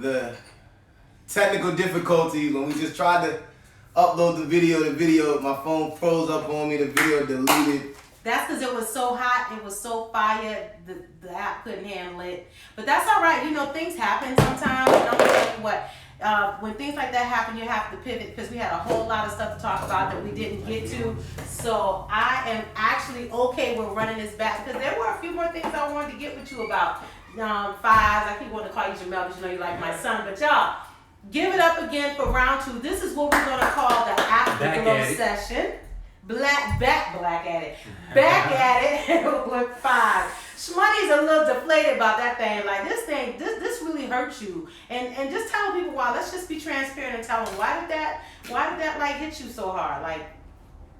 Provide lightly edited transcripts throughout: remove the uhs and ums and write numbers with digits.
the technical difficulties when we just tried to upload the video, my phone froze up on me, the video deleted. That's because it was so hot, it was so fire, the app couldn't handle it. But that's all right, you know, things happen sometimes, and I'm gonna tell you what, when things like that happen, you have to pivot, because we had a whole lot of stuff to talk about that we didn't get to. So I am actually okay with running this back, because there were a few more things I wanted to get with you about. Fives, I keep wanting to call you Jamel, because you know you like my son, but y'all, give it up again for round 2. This is what we're gonna call the Afterglow session. Back at it with 5. Shmoney's a little deflated about that thing. Like this really hurt you. And just tell people why. Let's just be transparent and tell them why did that like hit you so hard? Like,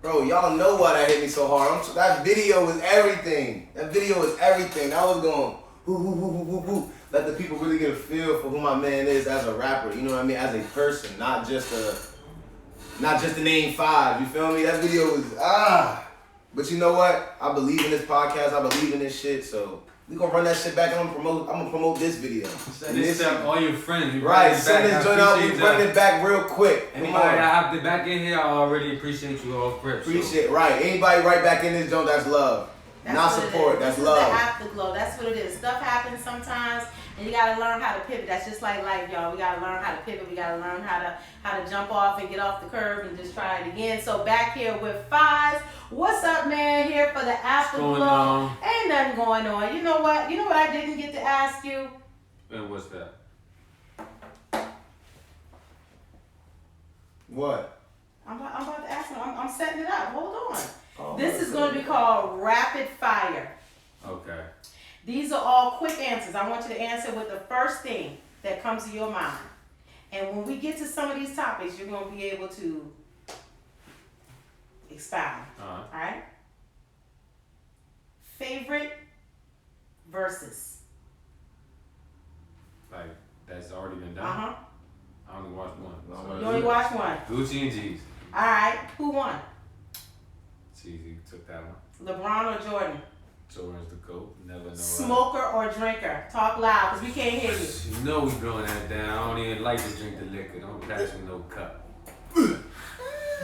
bro, y'all know why that hit me so hard. That video was everything. That was going whoo. Let the people really get a feel for who my man is as a rapper. You know what I mean? As a person, not just the name 5, you feel me? That video was, But you know what? I believe in this podcast, I believe in this shit, so we gonna run that shit back. I'm gonna promote this video. Send this up all your friends. Right, send this joint out, we run it back real quick. Anybody that hopped it back in here, I already appreciate you all for it. Appreciate, right. Anybody right back in this joint, that's love. Not support, that's love. This is the afterglow, that's what it is. Stuff happens sometimes, and you gotta learn how to pivot. That's just like life, y'all. We gotta learn how to pivot. We gotta learn how to jump off and get off the curve and just try it again. So back here with 5s. What's up, man? Here for the afterglow. Ain't nothing going on. You know what? I didn't get to ask you. And what's that? What? I'm about to ask him. I'm setting it up. Hold on. This is going to be called rapid fire. Okay. These are all quick answers. I want you to answer with the first thing that comes to your mind. And when we get to some of these topics, you're going to be able to expound. All right? Favorite versus. Like, that's already been done? Uh-huh. I only watched one. You only watched one? Gucci and Jeezy. All right. Who won? Jeezy took that one. LeBron or Jordan? Jordan's the GOAT. Never know. Smoker or drinker? Talk loud, because we can't hear you. You know we throwing that down. I don't even like to drink the liquor. Don't pass me no cup. Okay,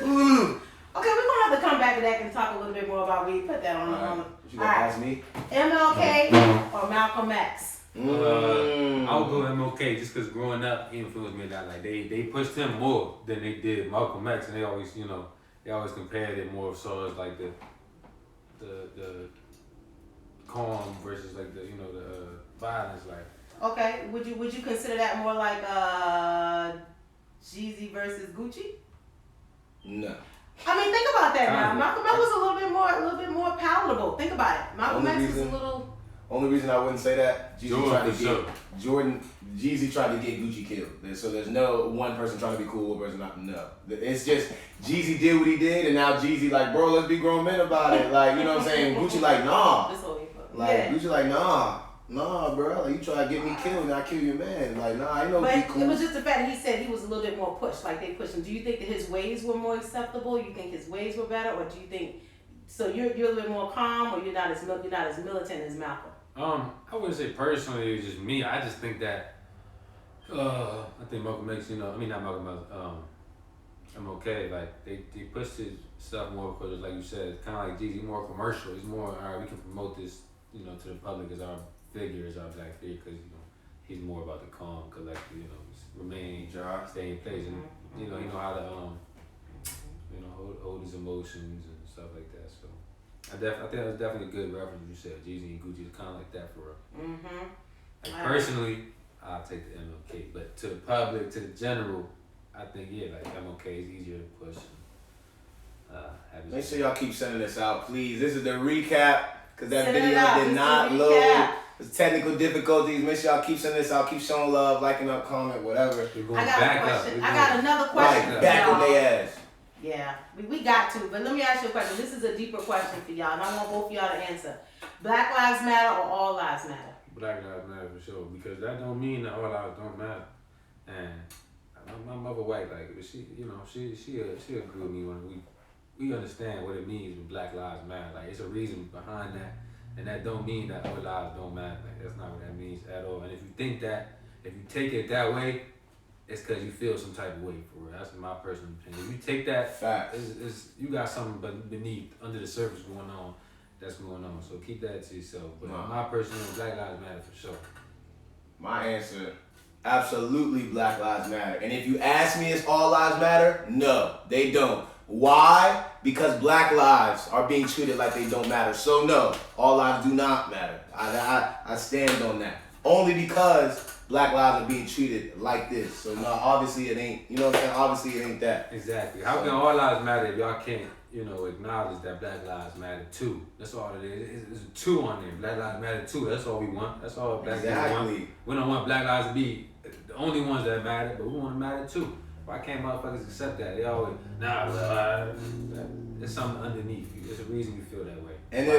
we're going to have to come back to that and talk a little bit more about weed. Put that on the moment. You gonna ask me? MLK or Malcolm X? I'll go MLK just because growing up, he influenced me that. Like, they pushed him more than they did Malcolm X, and they always, compared it more so as like the calm versus like the violence. Like, okay, would you consider that more like Jeezy versus Gucci? No. I mean, think about that now. Malcolm X was a little bit more palatable. Think about it. Malcolm X is a little. Only reason I wouldn't say that, Jeezy tried to get Gucci killed. So there's no one person trying to be cool, one person not. No. It's just Jeezy did what he did, and now Jeezy like, bro, let's be grown men about it. Like, you know what I'm saying? Gucci like, nah. Gucci like, nah, bro. Like, you try to get me killed, and I kill your man. Like, nah, I know. But be cool. It was just the fact that he said he was a little bit more pushed. Like, they pushed him. Do you think that his ways were more acceptable? You think his ways were better, or do you think? So you're a little bit more calm, or you're not as militant as Malcolm? I wouldn't say personally, it's just me. I just think that, I think Malcolm X, not Malcolm X, MLK, like, they pushed his stuff more because, like you said, it's kind of like Jeezy, more commercial. It's more, all right, we can promote this, to the public as our figure, as our black figure, because, he's more about the calm, collective, remain, stay in place, and, he know how to, hold his emotions and stuff like that, so. I think that was definitely a good reference. You said Jeezy and Gucci is kind of like that for real. Like, personally, I'll take the MLK, but to the public, to the general, I think like MLK is easier to push. Make sure y'all keep sending this out, please. This is the recap because that video did not load. There's technical difficulties. Make sure y'all keep sending this out. Keep showing love, liking up, comment, whatever. I got another question. Right, back on their ass. Yeah, we got to, but let me ask you a question. This is a deeper question for y'all, and I want both of y'all to answer. Black Lives Matter or All Lives Matter? Black Lives Matter for sure, because that don't mean that all lives don't matter. And my mother white, like, she agree with me when we understand what it means when Black Lives Matter. Like, it's a reason behind that, and that don't mean that all lives don't matter. Like, that's not what that means at all. And if you think that, if you take it that way, it's because you feel some type of way for real. That's my personal opinion. If you take that, it's you got something beneath, under the surface going on. That's going on. So keep that to yourself. But my personal, Black Lives Matter for sure. My answer, absolutely Black Lives Matter. And if you ask me, is all lives matter? No, they don't. Why? Because black lives are being treated like they don't matter. So no, all lives do not matter. I stand on that. Only because black lives are being treated like this. So no, obviously it ain't, you know what I'm saying? Obviously it ain't that. Exactly. How can all lives matter if y'all can't, acknowledge that black lives matter too? That's all it is. It's a two on there. Black lives matter too. That's all we want. That's all black people want. We don't want black lives to be the only ones that matter, but we want to matter too. Why can't motherfuckers accept that? They always, there's something underneath you. There's a reason you feel that way. And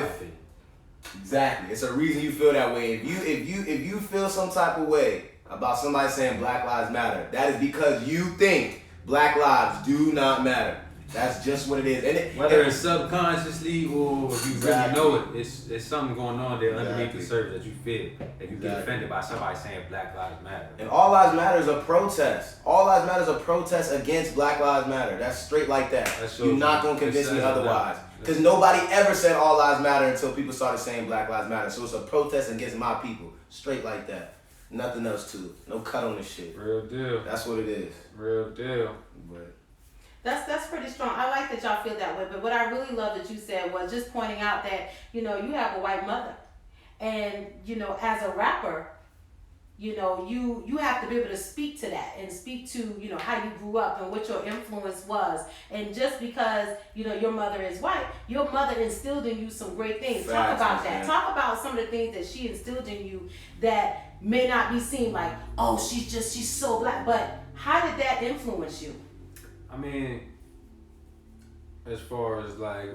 exactly, it's a reason you feel that way. If you feel some type of way about somebody saying Black Lives Matter, that is because you think black lives do not matter. That's just what it is. And whether it's subconsciously or if you really know it, it's something going on there underneath the surface that you feel. If you get offended by somebody saying Black Lives Matter. And All Lives Matter is a protest. All Lives Matter is a protest against Black Lives Matter. That's straight like that. You're not going to convince me otherwise. Because nobody ever said All Lives Matter until people started saying Black Lives Matter. So it's a protest against my people. Straight like that. Nothing else to it. No cut on this shit. Real deal. That's what it is. Real deal. But that's pretty strong. I like that y'all feel that way. But what I really love that you said was just pointing out that, you have a white mother. And, as a rapper, you have to be able to speak to that and speak to, how you grew up and what your influence was. And just because, your mother is white, your mother instilled in you some great things. Talk about that. Man. Talk about some of the things that she instilled in you that may not be seen like, oh, she's so black. But how did that influence you? I mean, as far as like,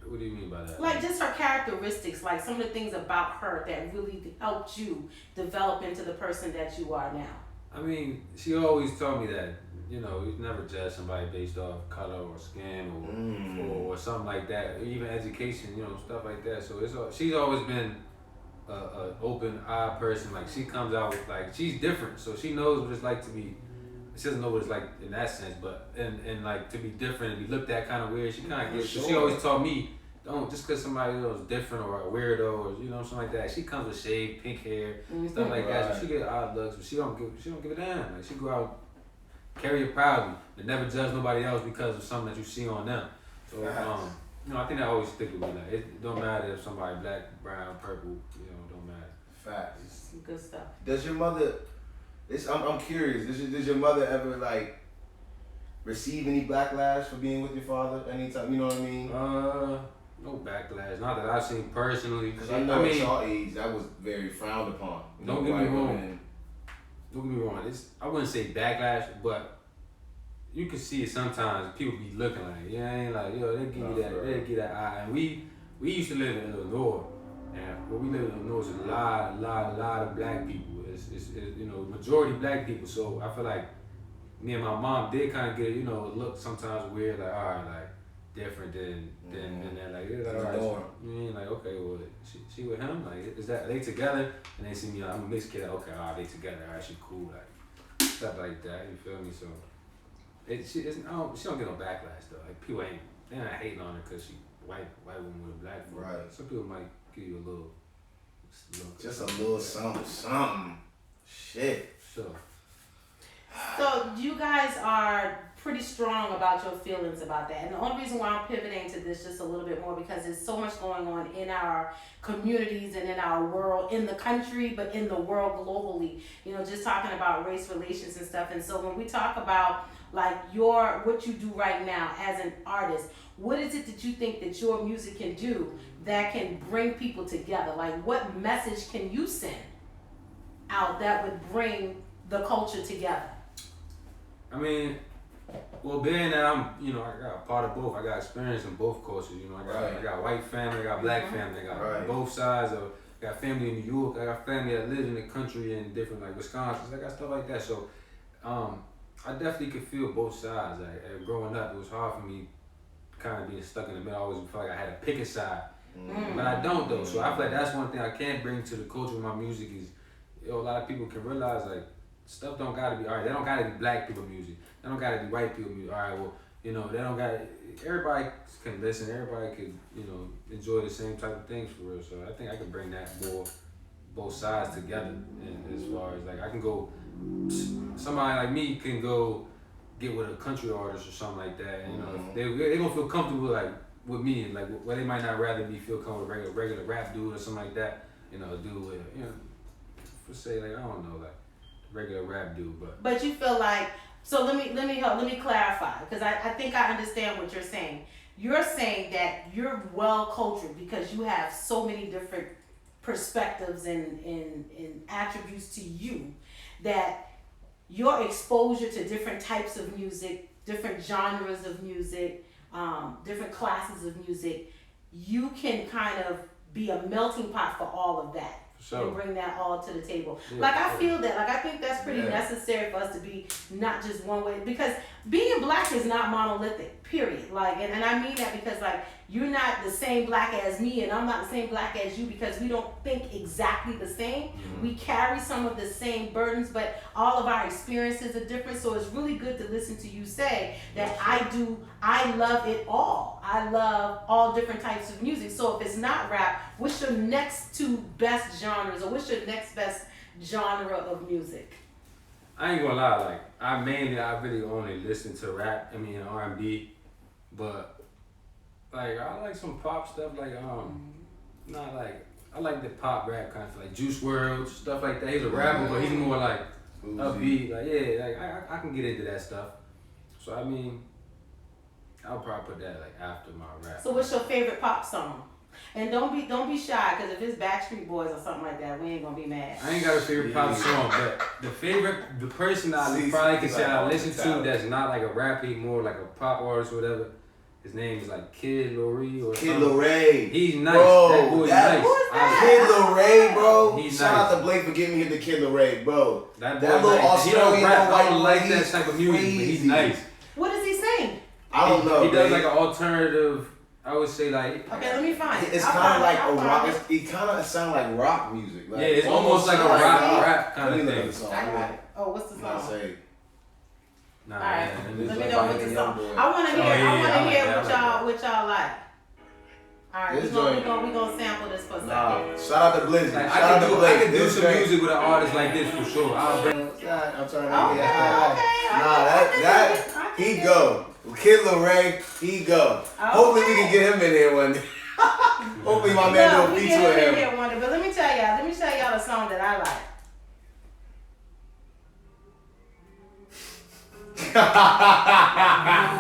what do you mean by that? Like just her characteristics, like some of the things about her that really helped you develop into the person that you are now. I mean, she always told me that, you never judge somebody based off color or skin or something like that. Even education, stuff like that. So she's always been a open-eyed person. Like she comes out with she's different, so she knows what it's like to be. She doesn't know what it's like in that sense, but and like to be different and be looked at kind of weird. She kind of gets. She always taught me, don't just because somebody is different or a weirdo or something like that. She comes with shaved, pink hair, stuff like that. So she get odd looks, but she don't give a damn. Like she go out, carry it proudly, and never judge nobody else because of something that you see on them. So I think that always stick with me. Like it don't matter if somebody black, brown, purple. Don't matter. Facts. Some good stuff. Does your mother? I'm curious. Does your mother ever receive any backlash for being with your father anytime? You know what I mean? No backlash. Not that I've seen personally. Because I know at y'all age that was very frowned upon. Don't get me wrong. Don't get me wrong. I wouldn't say backlash, but you can see it sometimes. People be looking like, they give you that, they give that eye. And we used to live in Illinois, and where we live in Illinois is a lot of black people. It's majority black people. So I feel like me and my mom did kind of get look sometimes weird, like alright, like different than alright. Like okay, well she with him, like is that they together? And they see me, I'm a mixed kid. Okay, alright, they together. Alright, she cool, like stuff like that. You feel me? So she don't get no backlash though. Like people they're not hating on her because she white woman with a black foot. Right. Some people might give you a little just a little something. Shit. Sure. So you guys are pretty strong about your feelings about that. And the only reason why I'm pivoting to this just a little bit more because there's so much going on in our communities and in our world, in the country, but in the world globally. Just talking about race relations and stuff. And so when we talk about what you do right now as an artist, what is it that you think that your music can do that can bring people together? Like what message can you send out that would bring the culture together? I mean, well, being that I'm, I got a part of both. I got experience in both cultures. I got white family, I got black family, I got both sides of. I got family in New York. I got family that lives in the country in different Wisconsin. I got stuff like that. So, I definitely could feel both sides. Like growing up, it was hard for me, kind of being stuck in the middle. I always felt like I had to pick a side, but I don't though. So I feel like that's one thing I can bring to the culture of my music is, a lot of people can realize stuff don't gotta be alright. They don't gotta be black people music. They don't gotta be white people music. Alright, well, you know, they don't gotta. Everybody can listen. Everybody can, you know, enjoy the same type of things for real. So I think I can bring that more, both sides together. And as far as like, I can go. Somebody like me can go get with a country artist or something like that. You know, they gonna feel comfortable like with me, and like where they might not rather be feel comfortable with regular rap dude or something like that. You know, a dude with, you know, for say like, I don't know, like regular rap dude, But you feel like, so let me clarify, because I think I understand what you're saying. You're saying that you're well cultured because you have so many different perspectives and attributes to you, that your exposure to different types of music, different genres of music, different classes of music, you can kind of be a melting pot for all of that. Sure. And bring that all to the table. Yeah, like I feel that, like I think that's pretty Yeah. necessary for us to be not just one way, because being black is not monolithic, period. Like, and I mean that because like you're not the same black as me and I'm not the same black as you, because we don't think exactly the same. We carry some of the same burdens, but all of our experiences are different. So it's really good to listen to you say that I love it all. I love all different types of music. So if it's not rap, what's your next two best genres, or what's your next best genre of music? I ain't gonna lie, like I really only listen to rap. I mean R&B, but like I like some pop stuff. Like not like I like the pop rap kind of like Juice WRLD, stuff like that. He's a rapper, but he's more like upbeat. Like yeah, like I can get into that stuff. So I mean, I'll probably put that like after my rap. So what's your favorite pop song? And don't be shy, because if it's Backstreet Boys or something like that, we ain't gonna be mad. I ain't got a favorite pop song, but the person I probably can say I listen to that's not like a rapper, more like a pop artist or whatever. His name is like Kid Laroi or Kid something. Laroi. He's nice. Bro, that boy's that- nice. Who is that? Kid Laroi, bro. He's Shout nice. out to Blake for getting me hit the Kid Laroi, bro. That little boy nice. He don't Australian rap. I white don't like boy, that he's type of music, but he's crazy. nice. What does he sing? I don't know. He does man. like an alternative. I would say like. Okay, let me find it. It's I'll kind of find like it. I'll a find rock. it. It kind of sounds like rock music. Like, Yeah, it's almost like a sound rap kind Let of me look at thing. the song. I got it. Oh, what's the I'm not song? saying. Nah, Alright, man, let it's me like- know what the song. I want to hear. yeah, I want I to like hear that, I like what y'all like. All right, This we joint- gonna sample this for a second. Nah, shout out to Blizzy. Like, Shout out to Blake. I can do This some great. music with an artist like this for sure. I'll bring. I'm trying to Okay, get high. okay. Nah, that he go. Kid Laroi, he go. Hopefully we can get him in here one day. Hopefully my man No, do a we feature get with him in him. here one day, but let me tell y'all the song that I like.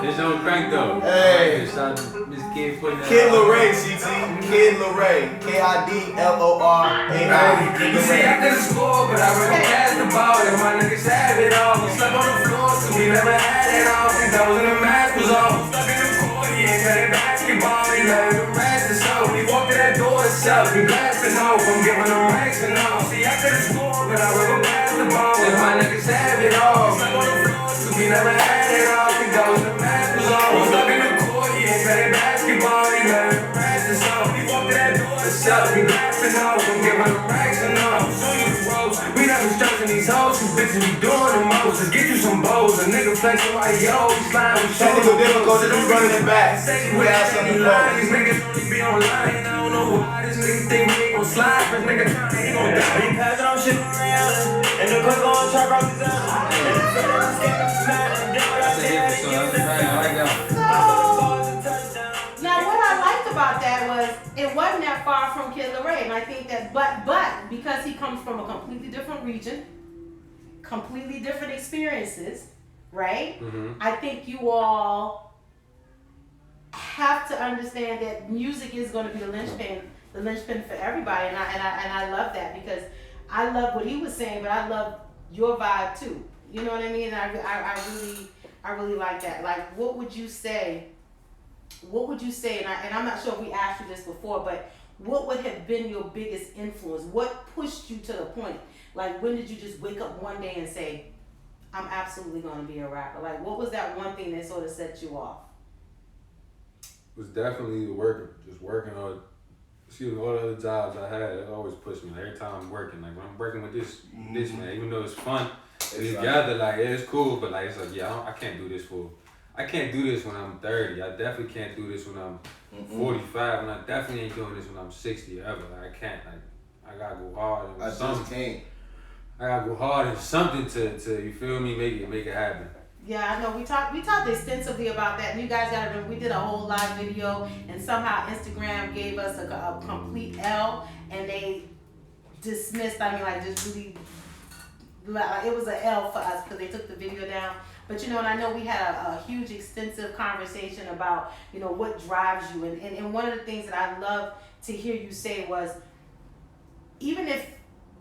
It's on crank though. Hey. Shout out to Miss Kid putting that Kid out. Laroi, CT. Kid Laroi. KIDLORAI. Kid You see, I Laroi. could've scored, but I really passed the ball. And my niggas have it all. We slept on the floor, so we never had it all. Since I was in the mask was on. Stuck in the court, he ain't playing basketball. He letting them rest and so. When he walked to that door itself, he blasting off. I'm giving them racks and all. See, I could've scored, but I really passed the ball. And my niggas have it all. We slept on the floor, so we never had it all. Since I was in the mask was on. Stuck in the court, he ain't playing basketball. He letting them rest and so. When he walked to that door itself, he blasting off. I'm giving them racks and all. Show you the ropes. We never stressing these hoes. These bitches be doing the most. Just get you some bows. A nigga flexing like yo. He slime with Technical difficulties, we running it back. We We have have something some to line. know. These niggas only be online. I don't know why this nigga think we ain't gon' slide. First nigga tryna, he gon' die. He passing on shit around, and the quick gon' chop off his own. And the friend I'm scared of smiling, and then what I That's a say, I hit didn't song. give That's right. I like that. Now, what I liked about that was it wasn't that far from Kid Laroi, and I think that, but because he comes from a completely different region, completely different experiences, right? Mm-hmm. I think you all have to understand that music is going to be the linchpin for everybody, and I love that, because I love what he was saying, but I love your vibe too. You know what I mean? And I really like that. Like, what would you say? What would you say? And I'm not sure if we asked you this before, but what would have been your biggest influence? What pushed you to the point? Like, when did you just wake up one day and say, I'm absolutely going to be a rapper? Like, what was that one thing that sort of set you off? It was definitely working on, all the other jobs I had. It always pushed me. Like, every time I'm working, like when I'm working with this man, even though it's fun, together, like it's cool, but like it's like I can't do this I can't do this when I'm 30. I definitely can't do this when I'm 45, and I definitely ain't doing this when I'm 60 ever. Like I can't. Like I gotta go hard. I just can't. I gotta go hard in something to you feel me, make it happen. Yeah, I know. We talked extensively about that, and you guys gotta remember we did a whole live video, and somehow Instagram gave us a complete L, and they dismissed. I mean, like just really, like it was an L for us because they took the video down. But and I know we had a huge, extensive conversation about what drives you, and one of the things that I love to hear you say was, even if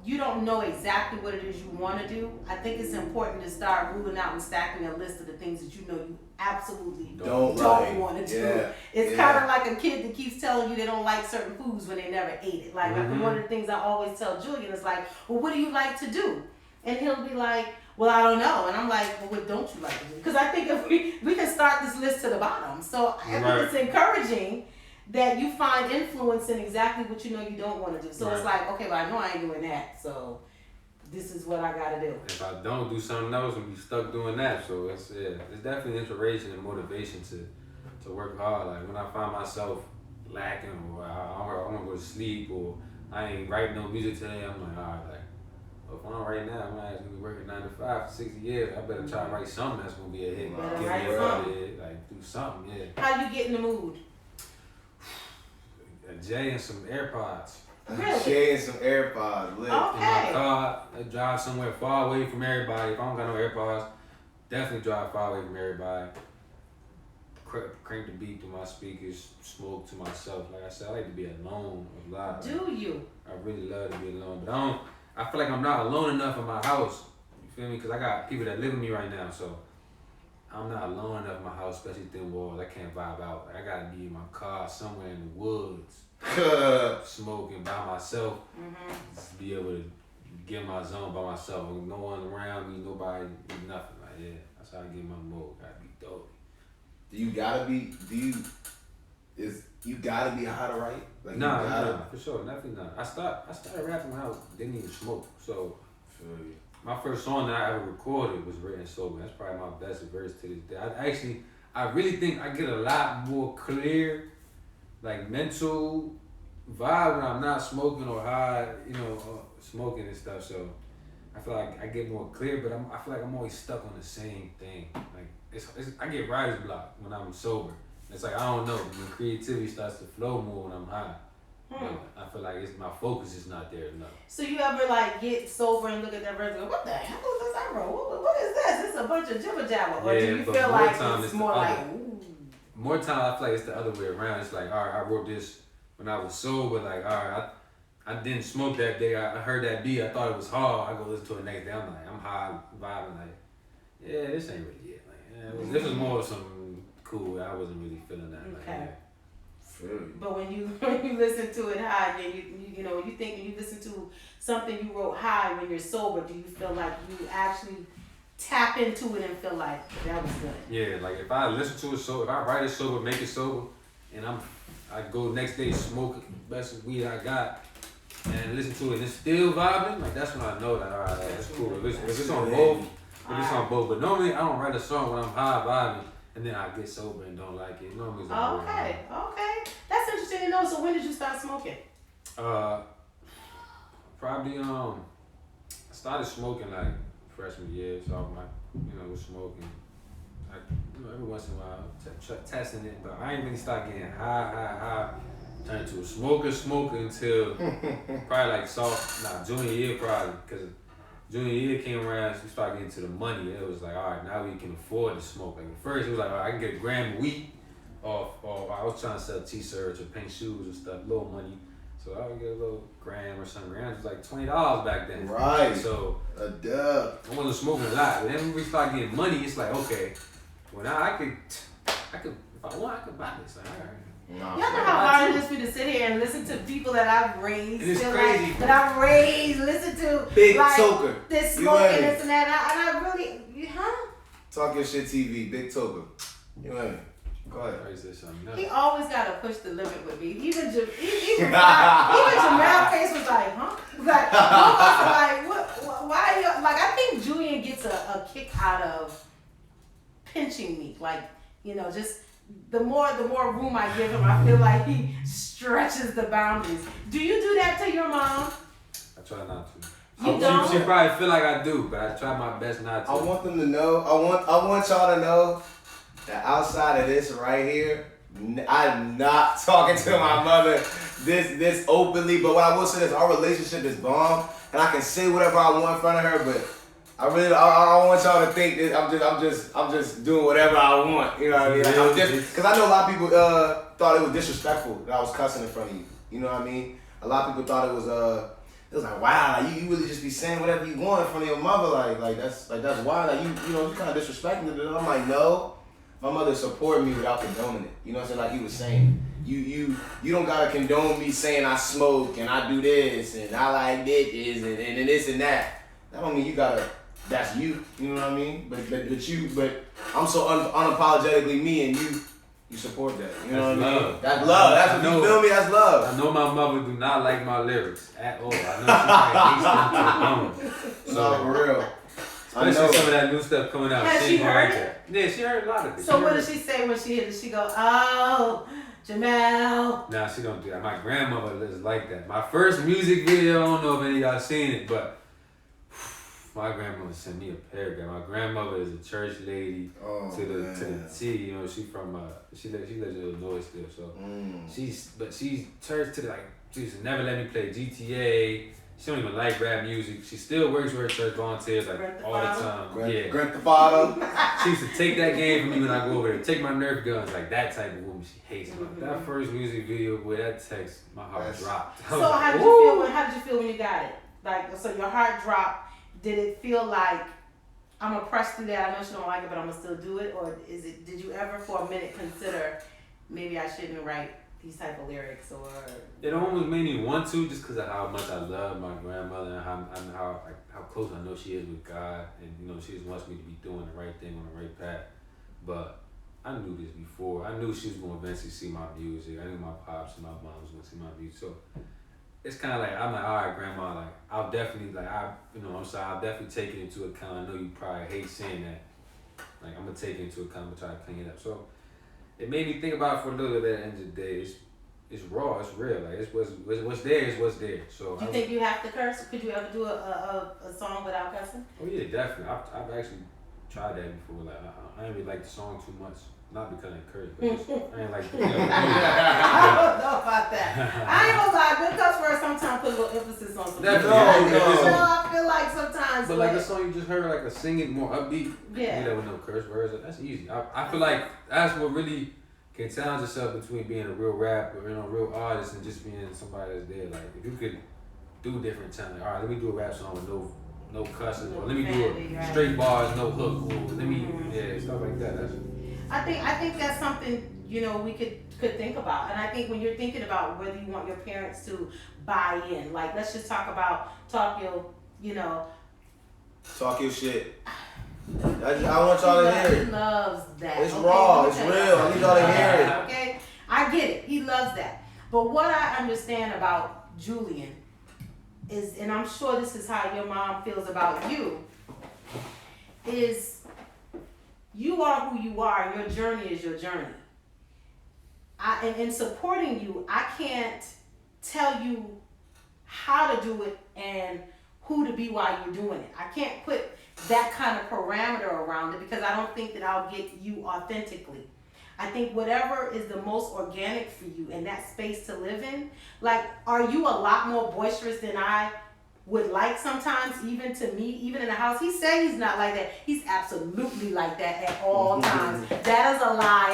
you don't know exactly what it is you want to do, I think it's important to start ruling out and stacking a list of the things that you absolutely don't want to do. Yeah. It's kind of like a kid that keeps telling you they don't like certain foods when they never ate it. Like one of the things I always tell Julian is like, well, what do you like to do? And he'll be like, well, I don't know. And I'm like, well, what don't you like to do? Because I think if we can start this list to the bottom. So I think it's encouraging that you find influence in exactly what you don't want to do. So it's like, okay, well, I know I ain't doing that. So this is what I got to do. If I don't do something else, I'm be stuck doing that. So it's definitely inspiration and motivation to work hard. Like when I find myself lacking, or I want to go to sleep, or I ain't writing no music today, I'm like, all right, like, if I'm right now, I'm actually gonna be working 9 to 5 for 60 years. I better try to write something that's gonna be a hit. Get me out of it, like do something, yeah. How you get in the mood? A J and some AirPods. Really? Jay and some AirPods, lit. Okay. In my car, I drive somewhere far away from everybody. If I don't got no AirPods, definitely drive far away from everybody. Crank the beat through my speakers, smoke to myself. Like I said, I like to be alone a lot. Do you? I really love to be alone, but I feel like I'm not alone enough in my house. You feel me? Because I got people that live with me right now, so I'm not alone enough in my house, especially thin walls. I can't vibe out. Like, I gotta be in my car somewhere in the woods, smoking by myself. Just be able to get my zone by myself. No one around me, nobody, nothing. Like, yeah, that's how I get my mode. Gotta be dope. You gotta be high to write? Like, Nah, for sure, definitely not. I started rapping when I didn't even smoke. So my first song that I ever recorded was written sober. That's probably my best verse to this day. I really think I get a lot more clear, like mental vibe when I'm not smoking or high, smoking and stuff. So I feel like I get more clear, but I feel like I'm always stuck on the same thing. Like I get writer's block when I'm sober. It's like, I don't know, when creativity starts to flow more when I'm high. I feel like my focus is not there enough. So you ever get sober and look at that verse and go, what the hell is this I wrote? What is this? It's a bunch of jibber jabber. Or do you feel like it's more like, ooh? More time I feel like it's the other way around. It's like, all right, I wrote this when I was sober. Like, all right, I didn't smoke that day. I heard that beat. I thought it was hard. I go listen to it the next day. I'm like, I'm high, vibing. Like, yeah, this ain't really it. Like, this was more of some cool. I wasn't really feeling that. Okay. Like, but when you listen to it high, then you listen to something you wrote high when you're sober, do you feel like you actually tap into it and feel like that was good? Yeah, like if I listen to it sober, if I write it sober, make it sober, and I go next day smoke the best weed I got and listen to it and it's still vibing, like that's when I know that all right, that's cool. If it's on both, but normally I don't write a song when I'm high vibing. And then I get sober and don't like it. Normally it's okay. That's interesting to know. So when did you start smoking? Probably I started smoking like freshman year, so I'm was smoking. Like, every once in a while, testing it, but I ain't really start getting high. Turned to a smoker until probably like junior year probably, because junior year came around, so we started getting to the money. It was like, all right, now we can afford to smoke. Like at first, it was like, all right, I can get a gram of weed off. I was trying to sell t-shirts or paint shoes and stuff, little money. So I would get a little gram or something. Grams was like $20 back then. Right. So a dub. I wasn't smoking a lot. But then when we started getting money, it's like, okay, well now I could, if I want, I could buy this. Like, all right. Y'all know how hard it is for me to sit here and listen to people that I've raised, it's crazy. Like, that I've raised, listen to Big like Toker. This smoking, this and that, and I really, TalkYoSh TV, Big Toker. You know me. Go ahead. He always got to push the limit with me. Even Jamal Case was like, huh? Like, like, what? Why? Like, I think Julian gets gets a kick out of pinching me. Like, you know, just the more room I give him, I feel like he stretches the boundaries. Do you do that to your mom? I try not to. You don't? She probably feel like I do, but I try my best not to. I want them to know. I want y'all to know that outside of this right here, I'm not talking to my mother this openly. But what I will say is our relationship is bomb, and I can say whatever I want in front of her. But I don't want y'all to think that I'm just doing whatever I want. You know what I mean? Like, I'm just because I know a lot of people thought it was disrespectful that I was cussing in front of you. You know what I mean? A lot of people thought it was like, wow, like you really just be saying whatever you want in front of your mother, like that's wild. Like you know, you kind of disrespecting it. And I'm like, no, my mother supported me without condoning it. You know what I'm saying? Like he was saying, you don't gotta condone me saying I smoke and I do this and I like this and this and that. That don't mean you gotta. That's you. You know what I mean? But I'm so unapologetically me, and you support that. You know what I mean? That's love. That's what you feel me. That's love. I know my mother do not like my lyrics at all. I know she probably hates them to the bone. So for real. Especially some of that new stuff coming out. Has she heard it? Yeah, she heard a lot of it. So what does she say when she hears it? She go, oh, Jamel. Nah, she don't do that. My grandmother is like that. My first music video, I don't know if any of y'all seen it, but my grandmother sent me a paragraph. My grandmother is a church lady to the T. You know, she from she lives in Illinois still. So she's church to the she used to never let me play GTA. She don't even like rap music. She still works with her church volunteers all the time. Grand Theft Auto. She used to take that game from me when I go over there. Take my Nerf guns, like that type of woman. She hates me. That first music video with that text, my heart dropped. So how did you feel when you got it? Like, so your heart dropped. Did it feel like I'm gonna press through that? I know she don't like it, but I'm gonna still do it. Or did you ever for a minute consider maybe I shouldn't write these type of lyrics? Or it almost made me want to, just because of how much I love my grandmother and how close I know she is with God, and you know she just wants me to be doing the right thing on the right path. But I knew this before. I knew she was gonna eventually see my music. I knew my pops and my mom was gonna see my music. So it's kind of like, I'm like, all right, grandma, like, I'll definitely, like, I'll definitely take it into account. I know you probably hate saying that. Like, I'm going to take it into account and try to clean it up. So it made me think about it for a little bit at the end of the day. It's raw, it's real. Like, it's what's there is what's there. So do you think you have to curse? Could you ever do a song without cussing? Oh, yeah, definitely. I've actually tried that before. Like, I didn't really like the song too much. Not because I curse, but just, I ain't like the I don't know about that. I ain't gonna lie, good cuss words sometimes put a little emphasis on something. No, I feel like sometimes. But like the song you just heard, like a singing more upbeat. Yeah. You know, with no curse words, that's easy. I feel like that's what really can challenge yourself between being a real rapper, you know, a real artist, and just being somebody that's there. Like, if you could do different time, like, all right, let me do a rap song with no cussing, or let me do a straight bars, no hook, or let me, stuff like that. I think that's something, you know, we could think about. And I think when you're thinking about whether you want your parents to buy in, like, let's just talk about Talk Your Shit. I want y'all to hear it. He loves that. It's raw, it's real. I need y'all to hear it. Okay? I get it. He loves that. But what I understand about Julian is, and I'm sure this is how your mom feels about you, is you are who you are, and your journey is your journey. And in supporting you, I can't tell you how to do it and who to be while you're doing it. I can't put that kind of parameter around it because I don't think that I'll get you authentically. I think whatever is the most organic for you in that space to live in, like, are you a lot more boisterous than I would like sometimes, even to me, even in the house? He said he's not like that. He's absolutely like that at all times. That is a lie.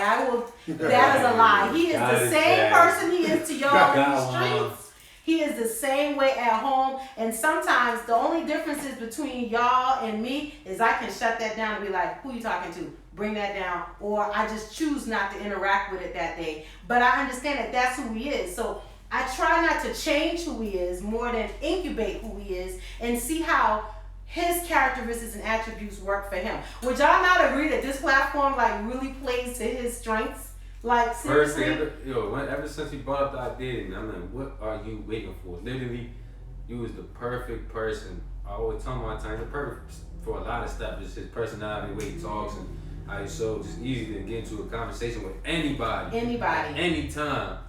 That is a lie. He is the same person he is to y'all in the streets. He is the same way at home. And sometimes the only differences between y'all and me is I can shut that down and be like, who you talking to? Bring that down. Or I just choose not to interact with it that day. But I understand that that's who he is. So I try not to change who he is more than incubate who he is and see how his characteristics and attributes work for him. Would y'all not agree that this platform like really plays to his strengths? Like, seriously? Ever since he brought up the idea, I'm like, what are you waiting for? Literally, you was the perfect person. I always tell him all the time, the perfect for a lot of stuff. Just his personality, the way he talks, and how he's so just easy to get into a conversation with anybody. Anybody. Anytime.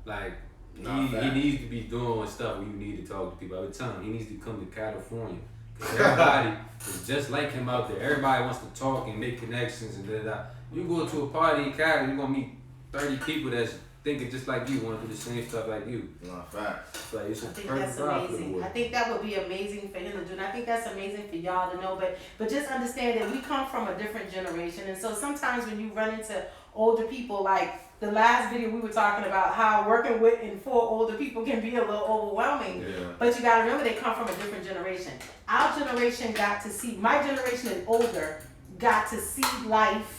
Like, Nah, he needs to be doing stuff when you need to talk to people. I would tell him he needs to come to California. Because everybody is just like him out there. Everybody wants to talk and make connections and da. You go to a party in Cali, you're going to meet 30 people that's thinking just like you, want to do the same stuff like you. Nah, facts. Like, it's a I think perfect that's vibe for the amazing. boy. I think that would be amazing for him to do, and I think that's amazing for y'all to know. But just understand that we come from a different generation, and so sometimes when you run into older people, like the last video we were talking about how working with and for older people can be a little overwhelming. Yeah. But you gotta remember they come from a different generation. Our generation got to see, my generation and older got to see life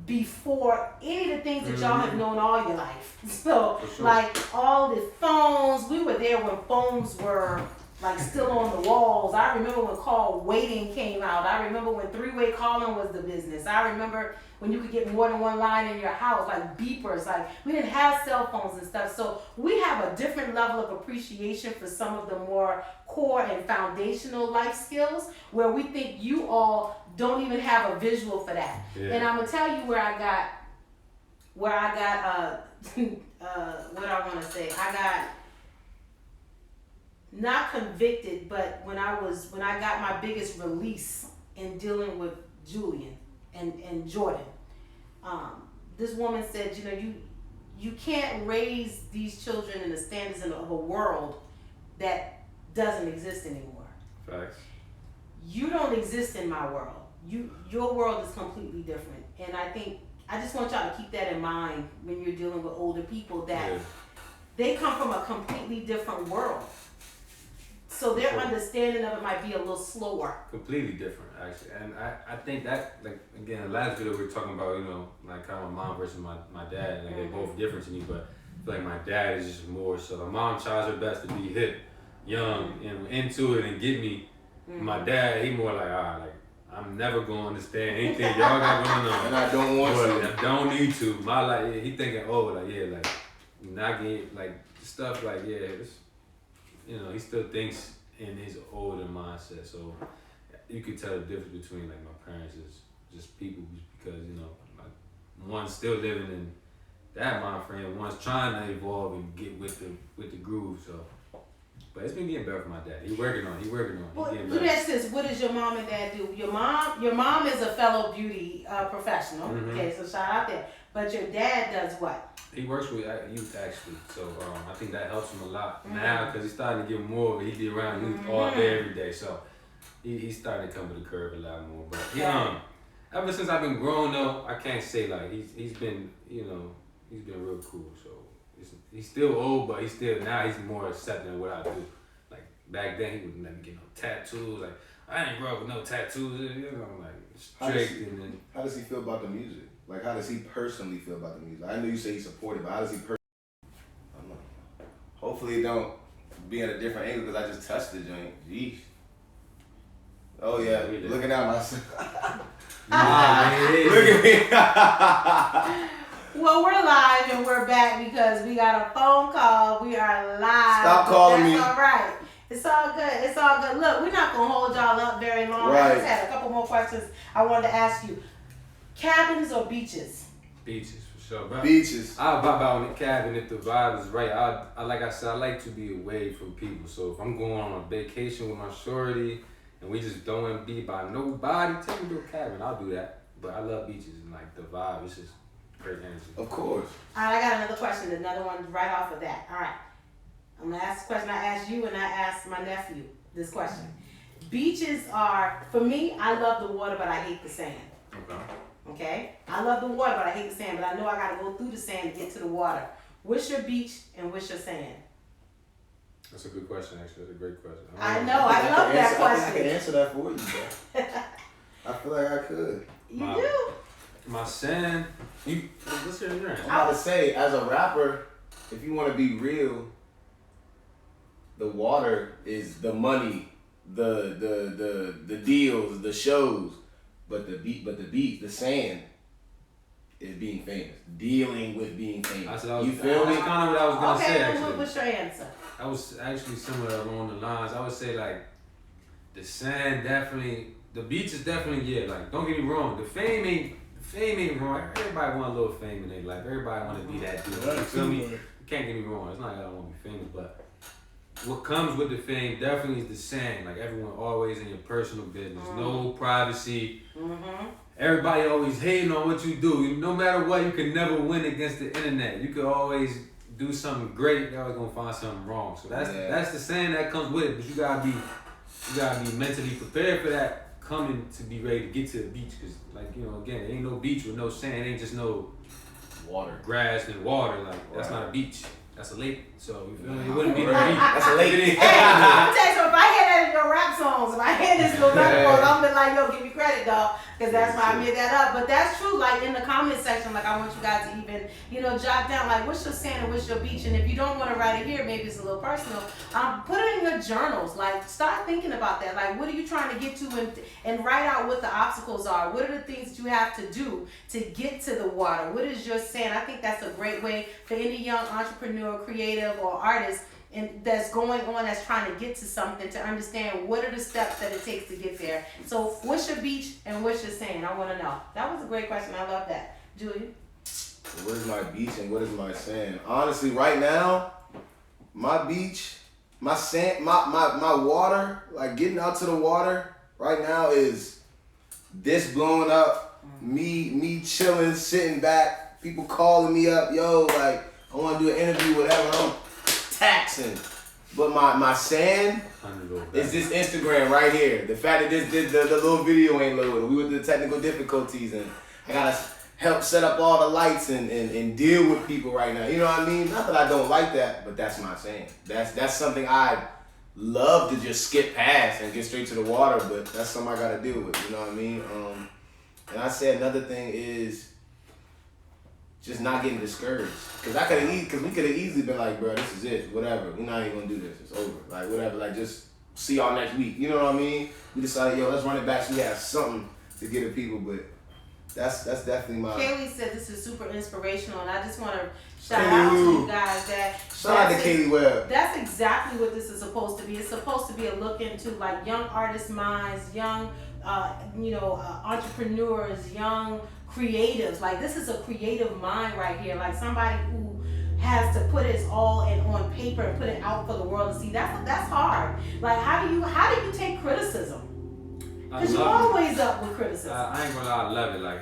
before any of the things that y'all have known all your life. So For sure. like all the phones, we were there when phones were like still on the walls. I remember when call waiting came out. I remember when three-way calling was the business. I remember when you could get more than one line in your house, like beepers. Like we didn't have cell phones and stuff. So we have a different level of appreciation for some of the more core and foundational life skills where we think you all don't even have a visual for that. Yeah. And I'm gonna tell you where I got what I want to say. I got not convicted, but when I got my biggest release in dealing with Julian and Jordan, this woman said, you know, you can't raise these children in the standards of a world that doesn't exist anymore. Facts. You don't exist in my world. Your world is completely different, and I just want y'all to keep that in mind when you're dealing with older people that they come from a completely different world. So their understanding of it might be a little slower. Completely different, actually. And I think that, like, again, the last video we were talking about, you know, like how my mom versus my dad, like they're both different to me, but I feel like my dad is just more so. My mom tries her best to be hip, young, and into it and get me. My dad, he more like, like, I'm never gonna understand anything y'all got going on. And I don't want to. I don't need to. My like, he thinking, like not get like stuff like it's, you know, he still thinks in his older mindset. So you could tell the difference between like my parents is just people because you know, like one's still living in that mind frame, one's trying to evolve and get with the groove. So. But it's been getting better for my dad. He working on it. Well, He getting let me better. ask this: what does your mom and dad do? Your mom is a fellow beauty professional. Okay, so shout out there. But your dad does what? He works with youth actually, so I think that helps him a lot now because he's starting to get more. He be around youth all day, every day, so he's starting to come to the curve a lot more. But ever since I've been growing though, I can't say like he's been real cool. So. He's still old, but he's more accepting of what I do. Like back then, he wouldn't let me get no tattoos. Like I didn't grow up with no tattoos. You know, like strict. How does he feel about the music? Like how does he personally feel about the music? I know you say he's supportive, but how does he personally? I don't know. Hopefully, it don't be at a different angle because I just touched the joint. Jeez. Oh yeah, looking at myself. Look at me. Well, we're live and we're back because we got a phone call. We are live. Stop calling me. That's all right. It's all good. It's all good. Look, we're not going to hold y'all up very long. Right. I just had a couple more questions I wanted to ask you. Cabins or beaches? Beaches, for sure. Bro. Beaches. I'll vibe out in the cabin if the vibe is right. I like I said, I like to be away from people. So if I'm going on a vacation with my shorty and we just don't want to be by nobody, take me to a cabin. I'll do that. But I love beaches and like the vibe. It's just great energy. Of course. All right, I got another question. Another one right off of that. All right. I'm going to ask the question I asked you and I asked my nephew this question. Beaches are, for me, I love the water, but I hate the sand. Okay? I love the water, but I hate the sand. But I know I got to go through the sand to get to the water. What's your beach and what's your sand? That's a good question, actually. That's a great question. I know. I love that question. I can answer that for you, bro. I feel like I could. You do? My sand, what's your drink? I'm about to say, as a rapper, if you want to be real, the water is the money, the deals, the shows, but the sand is being famous, dealing with being famous. You feel me? That's kind of what I was gonna say. Okay, Actually, what's your answer? I was actually similar along the lines. I would say like The sand definitely, the beach is definitely, yeah, like, don't get me wrong, the fame ain't wrong. Everybody want a little fame in their life. Everybody want to be that dude. You feel me? You can't get me wrong. It's not like I don't want to be famous, but what comes with the fame definitely is the sand. Like, everyone always in your personal business. No privacy. Everybody always hating on what you do. No matter what, you can never win against the internet. You could always do something great. You're always gonna find something wrong. So that's the sand that comes with it. But you gotta be mentally prepared for that coming to be ready to get to the beach. Cause like, you know, again, there ain't no beach with no sand. It ain't just no water, grass and water. Like, that's not a beach. That's a lake. So you feel me? It wouldn't be the beach. That's a lake. Hey, I'm telling you, so if I hear that in your rap songs, if I hear this little metaphor, I'm be like, yo, give me credit, dog, because that's why I made that up. But that's true. Like, in the comment section, like, I want you guys to even, you know, jot down, like, what's your sand and what's your beach? And if you don't want to write it here, maybe it's a little personal. Put it in your journals. Like, start thinking about that. Like, what are you trying to get to, and write out what the obstacles are. What are the things that you have to do to get to the water? What is your sand? I think that's a great way for any young entrepreneur, creative, or artist that's going on, that's trying to get to something, to understand what are the steps that it takes to get there. So what's your beach and what's your sand? I want to know. That was a great question. I love that. Julie? What is my beach and what is my sand? Honestly, right now, my beach, my sand, my water, like getting out to the water right now is this blowing up, me chilling, sitting back, people calling me up, yo, like, I want to do an interview, whatever. I'm taxing. But my sand is this Instagram right here. The fact that the little video ain't loading. We with the technical difficulties, and I gotta help set up all the lights and deal with people right now. You know what I mean? Not that I don't like that, but that's my sand. That's something I love to just skip past and get straight to the water, but that's something I gotta deal with. You know what I mean? And I said another thing is just not getting discouraged. Cause we could have easily been like, bro, this is it, whatever. We're not even gonna do this. It's over. Like, whatever. Like, just see y'all next week. You know what I mean? We decided, yo, let's run it back so we have something to give the people. But that's definitely my. Kaylee said this is super inspirational, and I just want to shout out to you guys that. Shout out to Kaylee Webb. That's exactly what this is supposed to be. It's supposed to be a look into like young artists' minds, young, entrepreneurs, young creatives. Like, this is a creative mind right here. Like, somebody who has to put it all on paper and put it out for the world to see. That's hard. Like, how do you take criticism? Because you're always up with criticism. I ain't gonna lie, I love it. Like,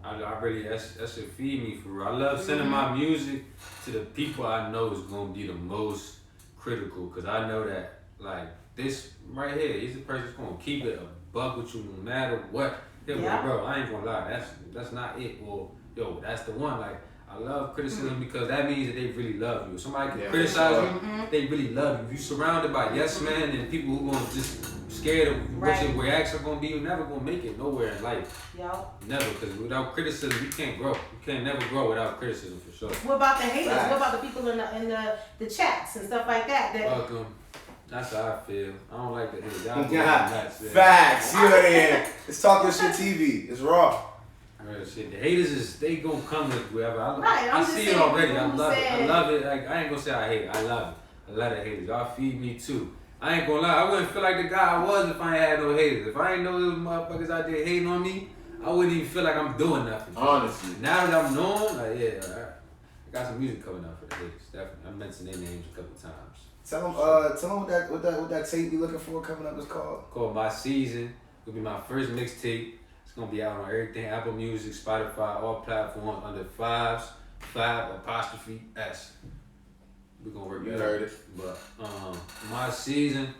I really, that should feed me for real. I love sending my music to the people I know is gonna be the most critical, because I know that, like, this right here, he's the person that's gonna keep it a buck with you no matter what. Yeah. Bro, I ain't gonna lie, that's not it. Well, yo, that's the one. Like, I love criticism because that means that they really love you. If somebody can criticize you, they really love you. If you're surrounded by yes men and people who gonna just scared of what your reaction gonna be, you're never gonna make it nowhere in life. Never, because without criticism, you can't grow. You can't never grow without criticism, for sure. What about the haters? What about the people in the chats and stuff like that? Welcome. That's how I feel. I don't like the haters. Facts. You know here. It's TalkYoSh TV. It's raw. Real shit. The haters they gonna come with whoever. I see it already. I love it. Like, I ain't gonna say I hate it. I love it. I love the haters. Y'all feed me too. I ain't gonna lie. I wouldn't feel like the guy I was if I ain't had no haters. If I ain't know those motherfuckers out there hating on me, I wouldn't even feel like I'm doing nothing. Honestly. Now that I'm known, like, yeah, I got some music coming out for the haters. Definitely. I mentioned their names a couple times. Tell them what that tape you looking for coming up is called. Called My Season. It'll be my first mixtape. It's gonna be out on everything: Apple Music, Spotify, all platforms under 5's, 5'S. We're gonna work. You heard it. But My Season,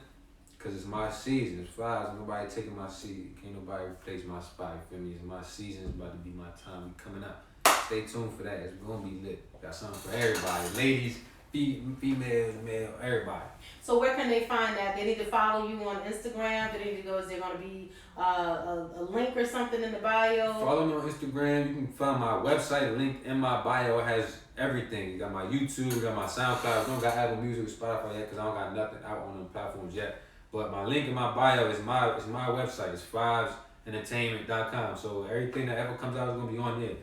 cause it's my season. It's 5's. Nobody taking my seat. Can't nobody replace my spot. You feel me? It's my season. It's about to be my time. We coming up. Stay tuned for that. It's gonna be lit. Got something for everybody, ladies, females, male, everybody. So where can they find that? They need to follow you on Instagram. They need to go. Is there gonna be a link or something in the bio? Follow me on Instagram. You can find my website. The link in my bio has everything. You got my YouTube. You got my SoundCloud. I don't got Apple Music or Spotify yet because I don't got nothing out on the platforms yet. But my link in my bio is my website. It's 5'sentertainment.com. So everything that ever comes out is gonna be on there.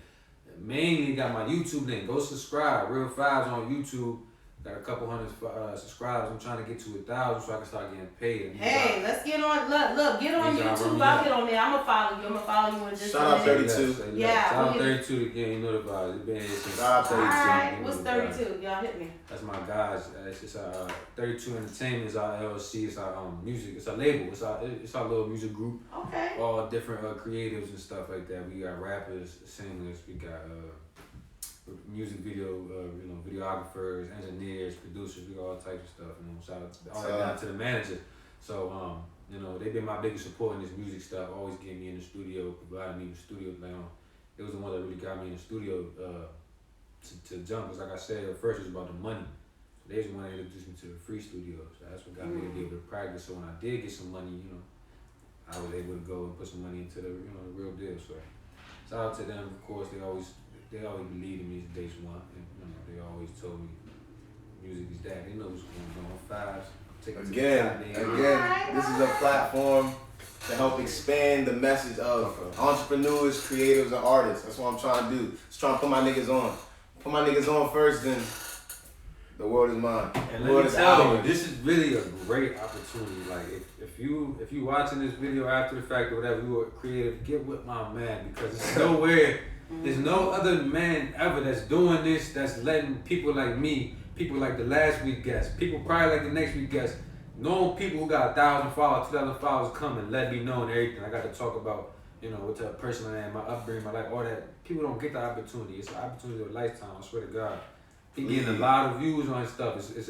Mainly got my YouTube link. Go subscribe. Real 5's on YouTube. Got a couple hundred subscribers. I'm trying to get to 1,000 so I can start getting paid. Hey, let's get on. Look, get on YouTube. I'll get on there. I'm gonna follow you. In just Shout out 32. Yeah. Shout out 32 again. You know the vibes. It's been here since. Shout out 32. All right. What's 32? Y'all hit me. That's my guys. It's just 32 Entertainment is our LLC. It's our music. It's our label. It's our little music group. Okay. All different creatives and stuff like that. We got rappers, singers. We got music video, videographers, engineers, producers. We got all types of stuff. Shout out all the way down to the manager. So they've been my biggest support in this music stuff. Always getting me in the studio, providing me with studio. It was the one that really got me in the studio to jump. Because like I said, at first it was about the money. They was the one that introduced me to the free studio. So that's what got me to be able to practice. So when I did get some money, I was able to go and put some money into the the real deal. So shout out to them. Of course, they always believed in me since day one, and they always told me music is that. They know what's going on. Fives. Again, this is a platform to help expand the message of entrepreneurs, creatives, and artists. That's what I'm trying to do. Just trying to put my niggas on. Put my niggas on first, then the world is mine. And let me tell you, this is really a great opportunity. Like if you watching this video after the fact or whatever, you are creative, get with my man, because it's nowhere. There's no other man ever that's doing this, that's letting people like me, people like the last week guest, people probably like the next week guest, known people who got 1,000 followers, 2,000 followers come and let me know and everything. I got to talk about, what type of person I am, my upbringing, my life, all that. People don't get the opportunity. It's an opportunity of a lifetime, I swear to God. He getting a lot of views on his stuff. If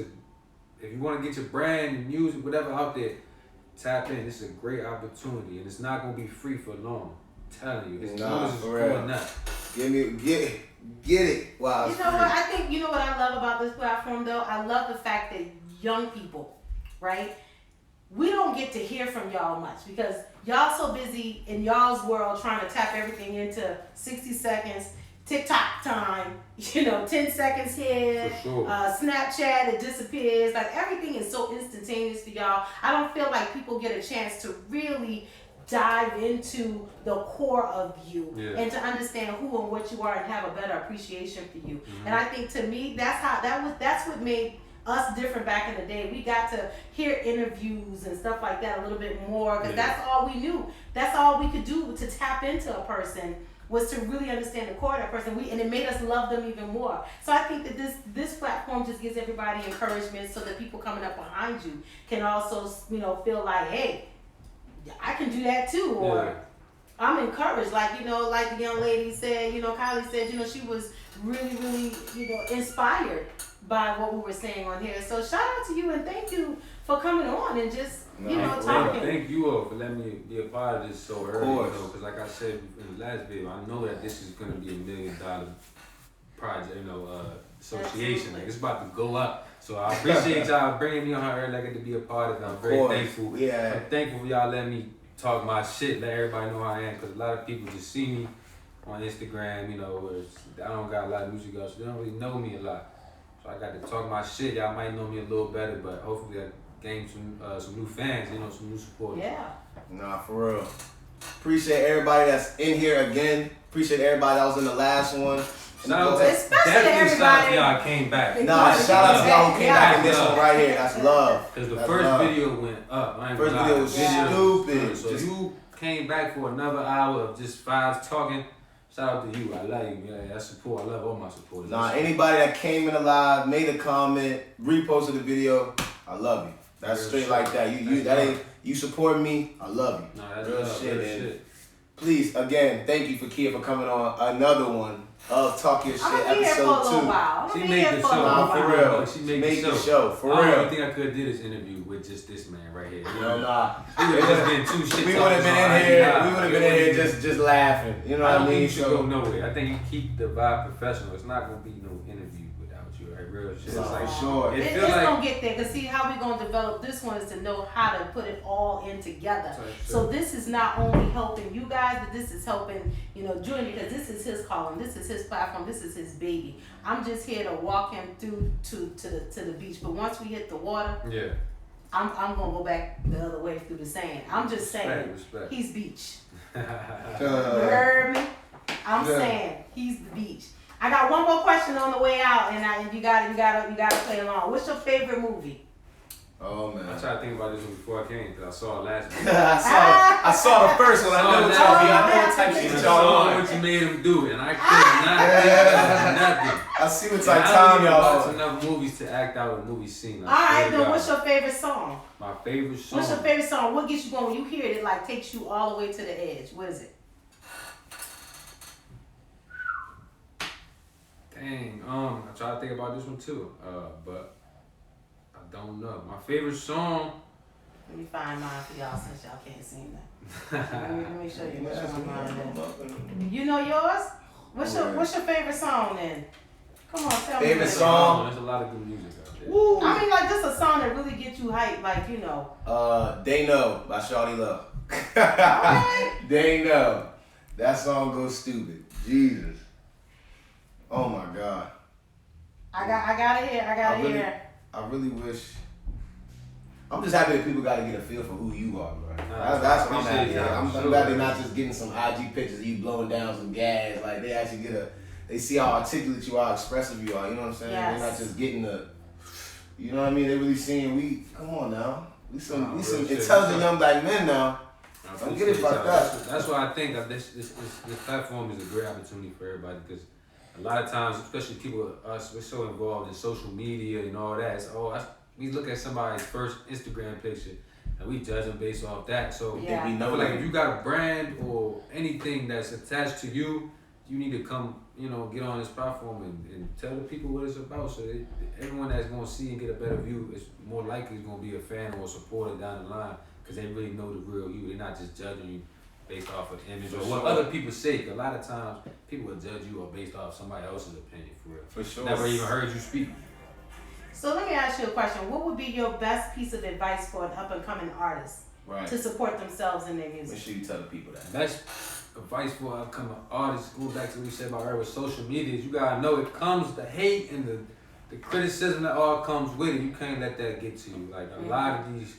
you want to get your brand, music, whatever out there, tap in. This is a great opportunity, and it's not going to be free for long. Telling you, it's going up. Get it. Wow. You know what? I think what I love about this platform though. I love the fact that young people, right? We don't get to hear from y'all much because y'all so busy in y'all's world trying to tap everything into 60 seconds, TikTok time, 10 seconds here, for sure. Snapchat, it disappears. Like everything is so instantaneous for y'all. I don't feel like people get a chance to really dive into the core of you and to understand who and what you are and have a better appreciation for you. Mm-hmm. And I think to me that's what made us different back in the day. We got to hear interviews and stuff like that a little bit more because that's all we knew. That's all we could do to tap into a person was to really understand the core of that person. And it made us love them even more. So I think that this platform just gives everybody encouragement so that people coming up behind you can also feel like, hey, I can do that too, or I'm encouraged. Like the young lady said, Kylie said, she was really, really, inspired by what we were saying on here. So shout out to you and thank you for coming on and just, talking. Thank you all for letting me be a part of this so early, because like I said in the last video, I know that this is going to be $1 million project, association. Like it's about to go up. So I appreciate y'all bringing me on here early. I get to be a part of it. I'm very thankful. Yeah. I'm thankful for y'all letting me talk my shit, let everybody know how I am, because a lot of people just see me on Instagram, where I don't got a lot of music out, so they don't really know me a lot. So I got to talk my shit. Y'all might know me a little better, but hopefully I gain some new fans, some new support. Yeah. Nah, for real. Appreciate everybody that's in here again. Appreciate everybody that was in the last one. Especially everybody. Y'all came back. Nah, shout out to y'all who came back in this one right here. That's love. Because the first video went up. First video was stupid. So you came back for another hour of just fives talking. Shout out to you. I love you. Yeah, that support. I love all my supporters. Nah, anybody that came in alive, made a comment, reposted the video, I love you. That's real straight shit. Like that. You support me, I love you. Nah, that's real love, shit, real man. Shit. Please, again, thank you for Kia for coming on another one of Talk Your Shit I'm episode 2. For a little while. She made the show. Nah, for real. She made the show. For real. The only thing I could have did is interview with just this man right here. Nah. We would have been too shit. We would have been in here. We would have been in here just laughing. You know what I mean? I think you should go nowhere. I think you keep the vibe professional. It's not gonna be no interview without you. Right? Real shit. It's like sure. It's gonna get there. Cause see how we gonna develop this one is to know how to put it all in together. So this is not only helping you guys, but this is helping Julian, because this is his calling. This is his platform. This is his baby. I'm just here to walk him through to the beach. But once we hit the water, I'm gonna go back the other way through the sand. I'm just saying, respect. He's beach. You heard me? I'm saying he's the beach. I got one more question on the way out, and you gotta play along. What's your favorite movie? Oh man. I tried to think about this one before I came because I saw it last week. I saw the first one. I know what type of shit y'all saw on. what you made him do, and I could not think of nothing. I see what And type I time don't even y'all watch on. enough movies to act out a movie scene. All right, then what's your favorite song? My favorite song? What's your favorite song? What gets you going when you hear it? It like takes you all the way to the edge. What is it? Dang, I tried to think about this one too, but I don't know. My favorite song. Let me find mine for y'all since y'all can't see that. Let me show you which one mine is. You know yours? What's your favorite song then? Come on, tell me. Favorite song? There's a lot of good music out there. Woo. I mean, like just a song that really gets you hyped, like you know. They Know by Shawty Love. Alright. They Know. That song goes stupid. Jesus. Oh my God. I gotta hear. I really wish. I'm just happy that people got to get a feel for who you are, bro. Nah, That's what I'm happy. appreciate that. I'm Sure. glad they're not just getting some IG pictures of you blowing down some gas. Like they actually they see how articulate you are, how expressive you are. You know what I'm saying? Yes. They're not just getting you know what I mean? They really seeing come on now. We some intelligent young black men now. Don't get it fucked up. That's why I think that this platform is a great opportunity for everybody because a lot of times, especially people us, we're so involved in social media and all that. We look at somebody's first Instagram picture and we judge them based off that. So Yeah. I feel like if you got a brand or anything that's attached to you, you need to come, get on this platform and tell the people what it's about. So everyone that's going to see and get a better view is more likely going to be a fan or a supporter down the line because they really know the real you. They're not just judging you based off of image or what other people say. A lot of times, people will judge you or based off somebody else's opinion for real. For sure. Never even heard you speak. So let me ask you a question. What would be your best piece of advice for an up-and-coming artist to support themselves in their music? Make sure you tell the people that. Best advice for upcoming artists, go back to what we said about earlier with social media, is you gotta know it comes, the hate and the criticism that all comes with it. You can't let that get to you. Like a lot of these,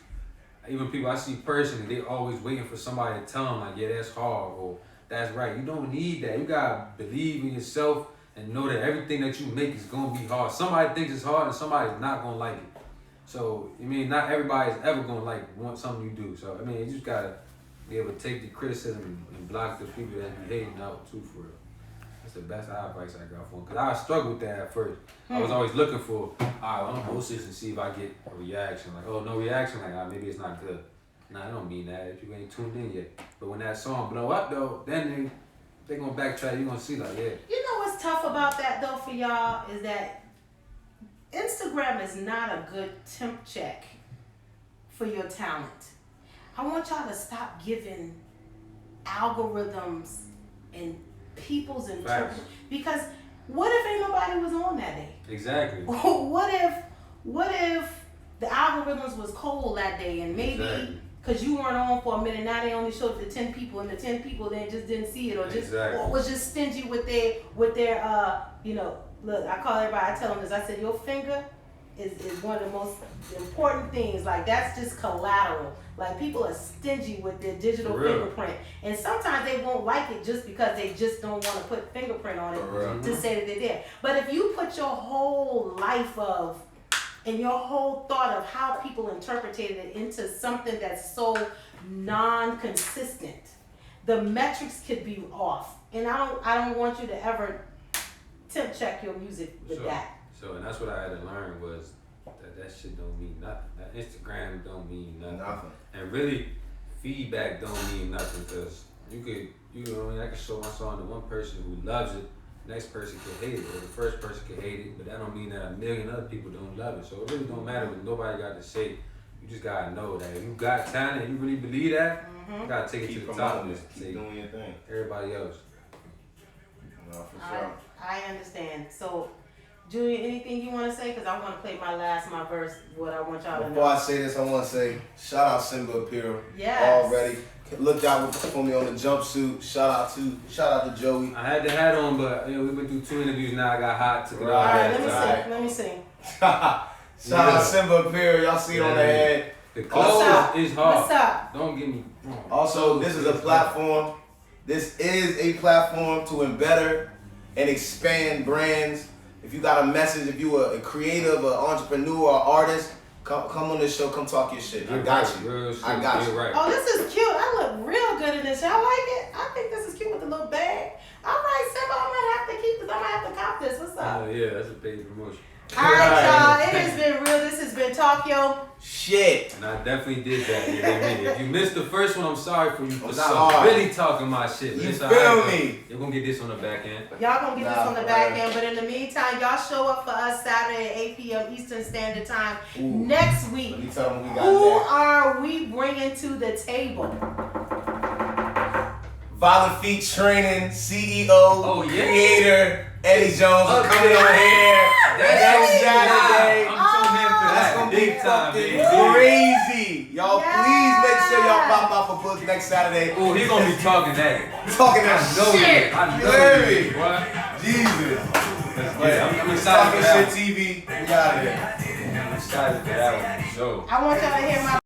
even people I see personally, they always waiting for somebody to tell them like, yeah, that's hard or that's right. You don't need that. You gotta believe in yourself and know that everything that you make is gonna be hard. Somebody thinks it's hard and somebody's not gonna like it. So, not everybody's ever gonna want something you do. So, you just gotta be able to take the criticism and block the people that be hating out too for real. That's the best advice I got for them. Cause I struggled with that at first. I was always looking for, I'm gonna post this and see if I get a reaction. Like, oh, no reaction. Like, maybe it's not good. Nah, I don't mean that if you ain't tuned in yet. But when that song blow up though, then they gonna backtrack. You gonna see like, yeah. You know what's tough about that though for y'all is that Instagram is not a good temp check for your talent. I want y'all to stop giving algorithms and people's interpretation because what if ain't nobody was on that day? Exactly. What if the algorithms was cold that day and maybe because you weren't on for a minute, now they only showed it to 10 people and the 10 people then just didn't see it or was just stingy with their look, I call everybody, I tell them this, I said your finger is one of the most important things. Like that's just collateral. Like people are stingy with their digital fingerprint. And sometimes they won't like it just because they just don't want to put fingerprint on it to say that they're there. But if you put your whole life and your whole thought of how people interpreted it into something that's so non-consistent, the metrics could be off. And I don't want you to ever temp check your music with that. So, and that's what I had to learn was that shit don't mean nothing. That Instagram don't mean nothing. And really, feedback don't mean nothing because I can show my song to one person who loves it, the next person can hate it, or the first person can hate it, but that don't mean that a million other people don't love it. So it really don't matter what nobody got to say. You just gotta know that if you got talent and you really believe that, you gotta take it to the top and just keep doing your thing. Everybody else. No, for sure. I understand. So, Julia, anything you want to say? Because I want to play my verse, what I want y'all to know. Before I say this, I want to say, shout out Simba Apparel. Yes. Already. Looked out for me on the jumpsuit. Shout out to Joey. I had the hat on, but we went through 2 interviews now. I got hot. Took it All off. right, let me sing. Shout out Simba Apparel. Y'all see it on the head. The clothes is hard. What's up? Don't get me wrong. Also, this is a platform. This is a platform to and expand brands. If you got a message, if you are a creative, an entrepreneur, or artist, come on this show. Come talk your shit. I got you. I got you. Right. Oh, this is cute. I look real good in this. Y'all like it? I think this is cute with the little bag. All right, Simba, I might have to keep this. I might have to cop this. What's up? Oh yeah, that's a paid promotion. All right, y'all. It has been real. This has been TalkYoSh. And I definitely did that. You know what I mean? If you missed the first one, I'm sorry for you. Because I sorry. was really talking my shit. You It's feel all right, me? You're going to get this on the back end. Y'all gonna get this on the back end, but in the meantime, y'all show up for us Saturday at 8 p.m. Eastern Standard Time. Next week. Let me tell them we got Who that. are we bringing to the table? Violent Feet Training CEO, creator, Eddie Jones is coming on here. That's Saturday. I'm tuning in for That's that. gonna Big be time, fucking baby. crazy. Y'all, please make sure y'all pop out for books next Saturday. Oh, he's going to be talking that. Talking that shit. I know You heard it. me? What? Jesus. Yeah, I'm excited for Talking that. Shit TV. We got it. I'm excited for that one. So. I want y'all to hear my